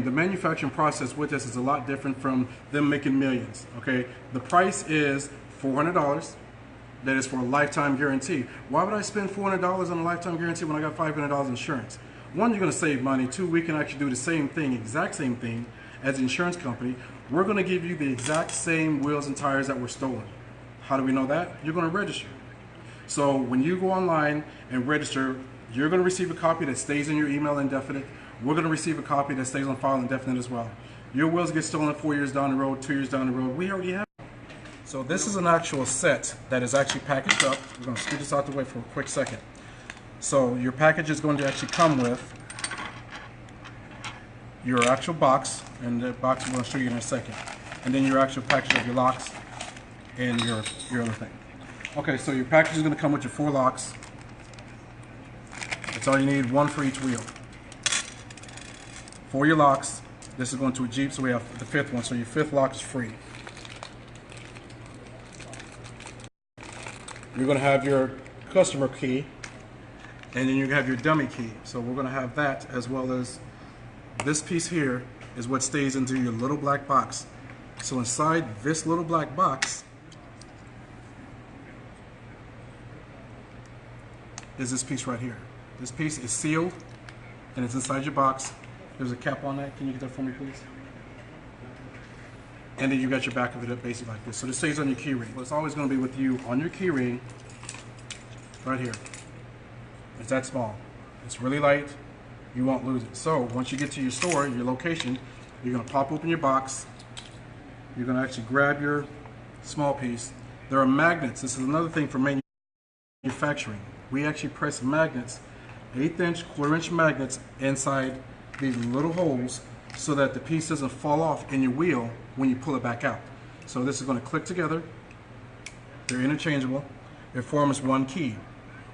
The manufacturing process with this is a lot different from them making millions, okay? The price is $400. That is for a lifetime guarantee. Why would I spend $400 on a lifetime guarantee when I got $500 insurance? One, you're gonna save money. Two, we can actually do the same thing, exact same thing as the insurance company. We're gonna give you the exact same wheels and tires that were stolen. How do we know that? You're gonna register. So when you go online and register, you're gonna receive a copy that stays in your email indefinite. We're going to receive a copy that stays on file indefinite as well. Your wheels get stolen 4 years down the road, 2 years down the road. We already have it. So this is an actual set that is actually packaged up. We're going to scoot this out the way for a quick second. So your package is going to actually come with your actual box, and the box I'm going to show you in a second. And then your actual package of your locks and your other thing. Okay, so your package is going to come with your 4 locks. That's all you need, 1 for each wheel. For your locks, this is going to a Jeep, so we have the 5th one, so your 5th lock is free. You're going to have your customer key, and then you have your dummy key. So we're going to have that, as well as this piece here is what stays into your little black box. So inside this little black box is this piece right here. This piece is sealed, and it's inside your box. There's a cap on that. Can you get that for me, please? And then you got your back of it up basically like this. So this stays on your key ring. Well, it's always going to be with you on your key ring right here. It's that small. It's really light. You won't lose it. So once you get to your store, your location, you're going to pop open your box. You're going to actually grab your small piece. There are magnets. This is another thing for manufacturing. We actually press magnets, 1/8 inch, 1/4 inch magnets inside these little holes so that the piece doesn't fall off in your wheel when you pull it back out. So this is going to click together. They're interchangeable. It forms one key.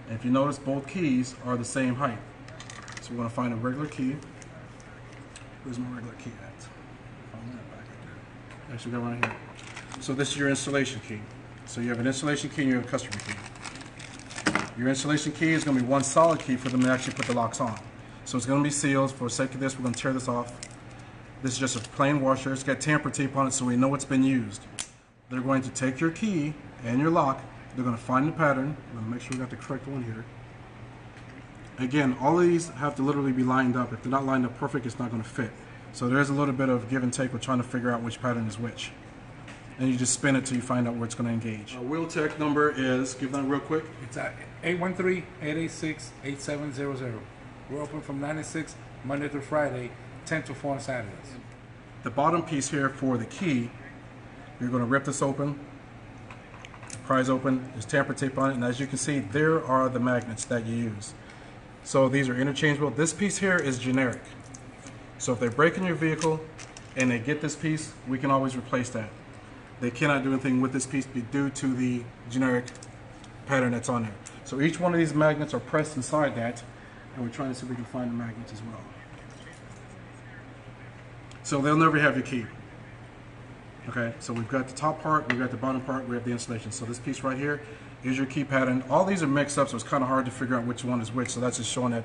And if you notice, both keys are the same height. So we're going to find a regular key. Where's my regular key at? Find that back right there. Actually, got right here. So this is your installation key. So you have an installation key and you have a customer key. Your installation key is going to be one solid key for them to actually put the locks on. So it's going to be sealed. For the sake of this, we're going to tear this off. This is just a plain washer. It's got Tampa tape on it so we know it's been used. They're going to take your key and your lock. They're going to find the pattern. I'm going to make sure we got the correct one here. Again, all of these have to literally be lined up. If they're not lined up perfect, it's not going to fit. So there's a little bit of give and take with trying to figure out which pattern is which. And you just spin it till you find out where it's going to engage. Our wheel tech number is, give that real quick. It's 813-886-8700. We're open from 9 to 6, Monday through Friday, 10 to 4 on Saturdays. The bottom piece here for the key, you're going to rip this open, prise open, there's Tampa tape on it, and as you can see, there are the magnets that you use. So these are interchangeable. This piece here is generic. So if they break in your vehicle and they get this piece, we can always replace that. They cannot do anything with this piece due to the generic pattern that's on there. So each one of these magnets are pressed inside that, and we're trying to see if we can find the magnets as well. So they'll never have your key. Okay, so we've got the top part, we've got the bottom part, we have the installation. So this piece right here is your key pattern. All these are mixed up, so it's kind of hard to figure out which one is which. So that's just showing that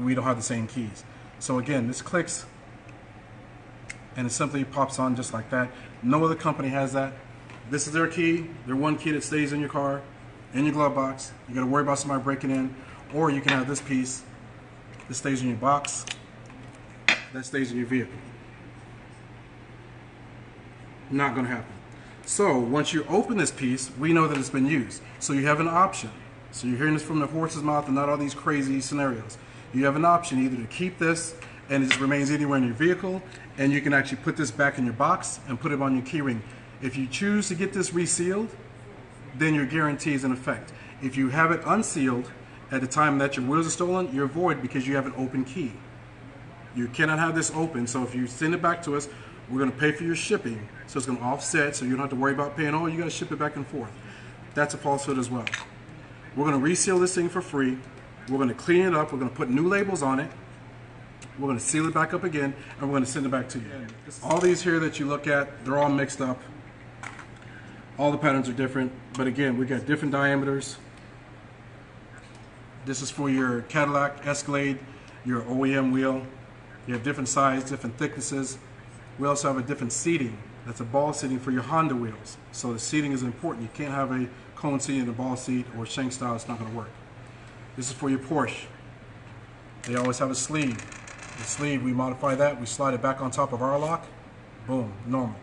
we don't have the same keys. So again, this clicks, and it simply pops on just like that. No other company has that. This is their key, their one key that stays in your car, in your glove box. You gotta worry about somebody breaking in, or you can have this piece that stays in your box, that stays in your vehicle. Not gonna happen. So once you open this piece, we know that it's been used. So you have an option. So you're hearing this from the horse's mouth and not all these crazy scenarios. You have an option either to keep this and it just remains anywhere in your vehicle, and you can actually put this back in your box and put it on your key ring. If you choose to get this resealed, then your guarantee is in effect. If you have it unsealed at the time that your wheels are stolen, you're void because you have an open key. You cannot have this open, so if you send it back to us, we're going to pay for your shipping, so it's going to offset, so you don't have to worry about paying, oh, you got to ship it back and forth. That's a falsehood as well. We're going to reseal this thing for free. We're going to clean it up. We're going to put new labels on it. We're going to seal it back up again, and we're going to send it back to you. All these here that you look at, they're all mixed up. All the patterns are different, but again, we got different diameters. This is for your Cadillac, Escalade, your OEM wheel. You have different sizes, different thicknesses. We also have a different seating. That's a ball seating for your Honda wheels. So the seating is important. You can't have a cone seat and a ball seat or shank style. It's not going to work. This is for your Porsche. They always have a sleeve. The sleeve, we modify that. We slide it back on top of our lock. Boom, normal.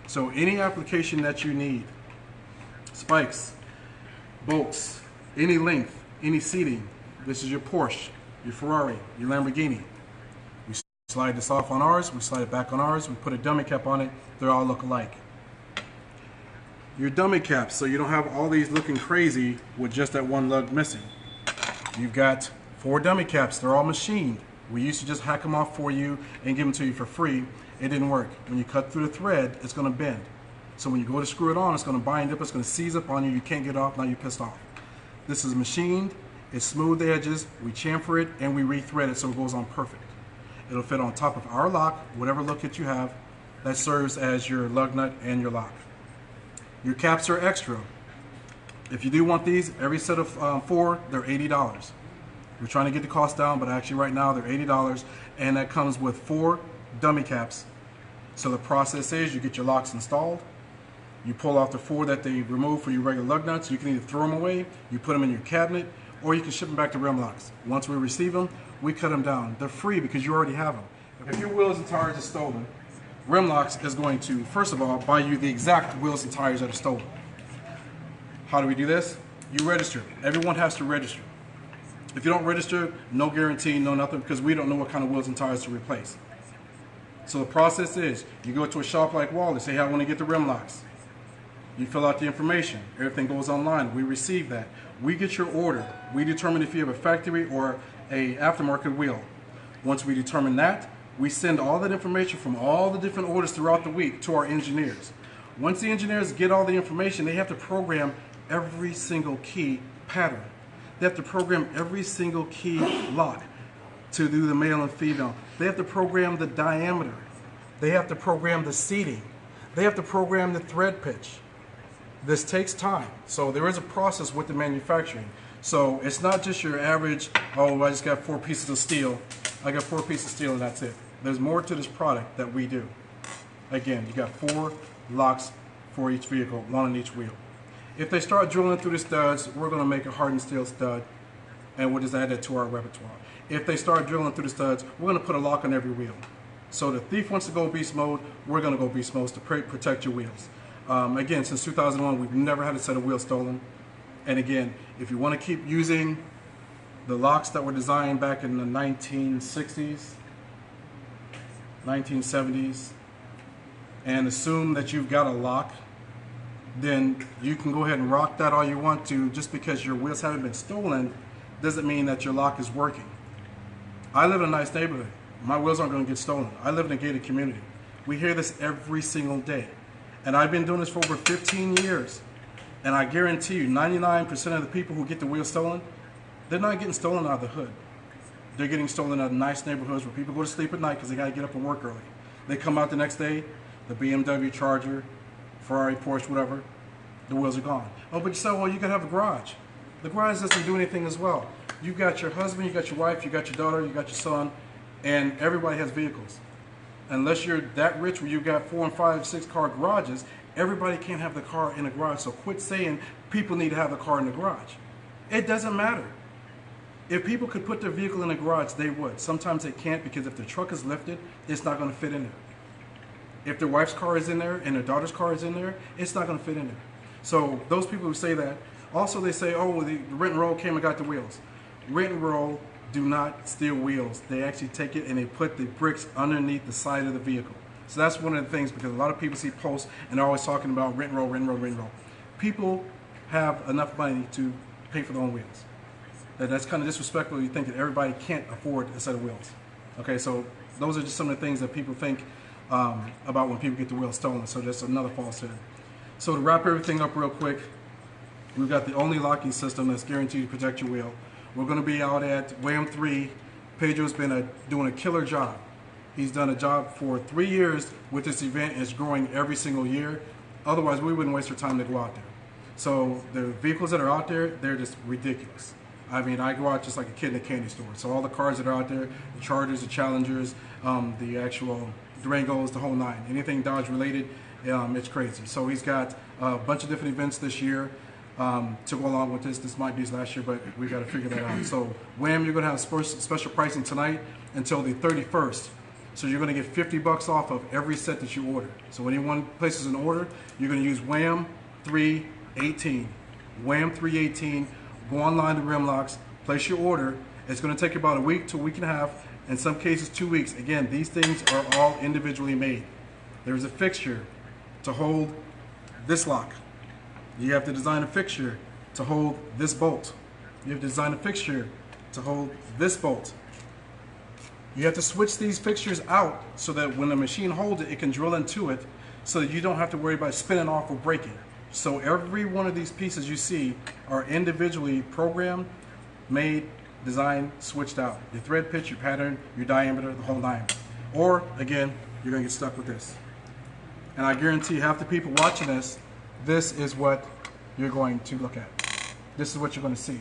So any application that you need, spikes, bolts, any length, any seating. This is your Porsche, your Ferrari, your Lamborghini. We slide this off on ours, we slide it back on ours, we put a dummy cap on it, they all look alike. Your dummy caps, so you don't have all these looking crazy with just that one lug missing. You've got 4 dummy caps, they're all machined. We used to just hack them off for you and give them to you for free. It didn't work. When you cut through the thread, it's going to bend. So when you go to screw it on, it's going to bind up, it's going to seize up on you, you can't get it off, now you're pissed off. This is machined, it's smooth edges, we chamfer it, and we re-thread it so it goes on perfect. It'll fit on top of our lock, whatever look that you have, that serves as your lug nut and your lock. Your caps are extra. If you do want these, every set of 4, they're $80. We're trying to get the cost down, but actually right now they're $80, and that comes with 4 dummy caps. So the process is you get your locks installed, you pull off the 4 that they remove for your regular lug nuts. You can either throw them away, you put them in your cabinet, or you can ship them back to Rimlox. Once we receive them, we cut them down. They're free because you already have them. If your wheels and tires are stolen, Rimlox is going to, first of all, buy you the exact wheels and tires that are stolen. How do we do this? You register. Everyone has to register. If you don't register, no guarantee, no nothing, because we don't know what kind of wheels and tires to replace. So the process is, you go to a shop like Wally, say, hey, I want to get the Rimlox. You fill out the information. Everything goes online. We receive that. We get your order. We determine if you have a factory or a aftermarket wheel. Once we determine that, we send all that information from all the different orders throughout the week to our engineers. Once the engineers get all the information, they have to program every single key pattern. They have to program every single key lock to do the male and female. They have to program the diameter. They have to program the seating. They have to program the thread pitch. This takes time. So there is a process with the manufacturing. So it's not just your average, oh, I just got 4 pieces of steel. I got 4 pieces of steel and that's it. There's more to this product that we do. Again, you got 4 locks for each vehicle, 1 on each wheel. If they start drilling through the studs, we're going to make a hardened steel stud and we'll just add that to our repertoire. If they start drilling through the studs, we're going to put a lock on every wheel. So the thief wants to go beast mode, we're going to go beast mode to protect your wheels. Again, since 2001, we've never had a set of wheels stolen. And again, if you want to keep using the locks that were designed back in the 1960s, 1970s, and assume that you've got a lock, then you can go ahead and rock that all you want to. Just because your wheels haven't been stolen doesn't mean that your lock is working. I live in a nice neighborhood. My wheels aren't going to get stolen. I live in a gated community. We hear this every single day. And I've been doing this for over 15 years. And I guarantee you, 99% of the people who get the wheels stolen, they're not getting stolen out of the hood. They're getting stolen out of nice neighborhoods where people go to sleep at night because they got to get up and work early. They come out the next day, the BMW Charger, Ferrari, Porsche, whatever, the wheels are gone. Oh, but you say, well, you got to have a garage. The garage doesn't do anything as well. You got your husband, you got your wife, you got your daughter, you got your son, and everybody has vehicles. Unless you're that rich where you got 4 and 5, 6 car garages, everybody can't have the car in a garage. So quit saying people need to have the car in the garage. It doesn't matter. If people could put their vehicle in a garage, they would. Sometimes they can't because if their truck is lifted, it's not going to fit in there. If their wife's car is in there and their daughter's car is in there, it's not going to fit in there. So those people who say that, also they say, oh, the rent and roll came and got the wheels. Rent and roll do not steal wheels. They actually take it and they put the bricks underneath the side of the vehicle. So that's one of the things, because a lot of people see posts and they're always talking about rent and roll, rent and roll, rent and roll. People have enough money to pay for their own wheels. That's kind of disrespectful. You think that everybody can't afford a set of wheels. Okay, so those are just some of the things that people think about when people get the wheels stolen. So that's another falsehood. So to wrap everything up real quick, we've got the only locking system that's guaranteed to protect your wheel. We're going to be out at Wham 3. Pedro's been doing a killer job. He's done a job for 3 years with this event. It's growing every single year. Otherwise, we wouldn't waste our time to go out there. So the vehicles that are out there, they're just ridiculous. I mean, I go out just like a kid in a candy store. So all the cars that are out there, the Chargers, the Challengers, the actual Durangos, the whole nine, anything Dodge related, it's crazy. So he's got a bunch of different events this year to go along with this. This might be his last year, but we got to figure that out. So Wham, you're going to have special pricing tonight until the 31st. So you're going to get $50 off of every set that you order. So when anyone places an order, you're going to use Wham 318. Wham 318. Go online to Rimlox, place your order. It's going to take about a week to a week and a half, in some cases 2 weeks. Again, these things are all individually made. There's a fixture to hold this lock. You have to design a fixture to hold this bolt. You have to design a fixture to hold this bolt. You have to switch these fixtures out so that when the machine holds it, it can drill into it so that you don't have to worry about spinning off or breaking. So every one of these pieces you see are individually programmed, made, designed, switched out. Your thread pitch, your pattern, your diameter, the whole nine. Or, again, you're going to get stuck with this. And I guarantee half the people watching this is what you're going to look at. This is what you're going to see.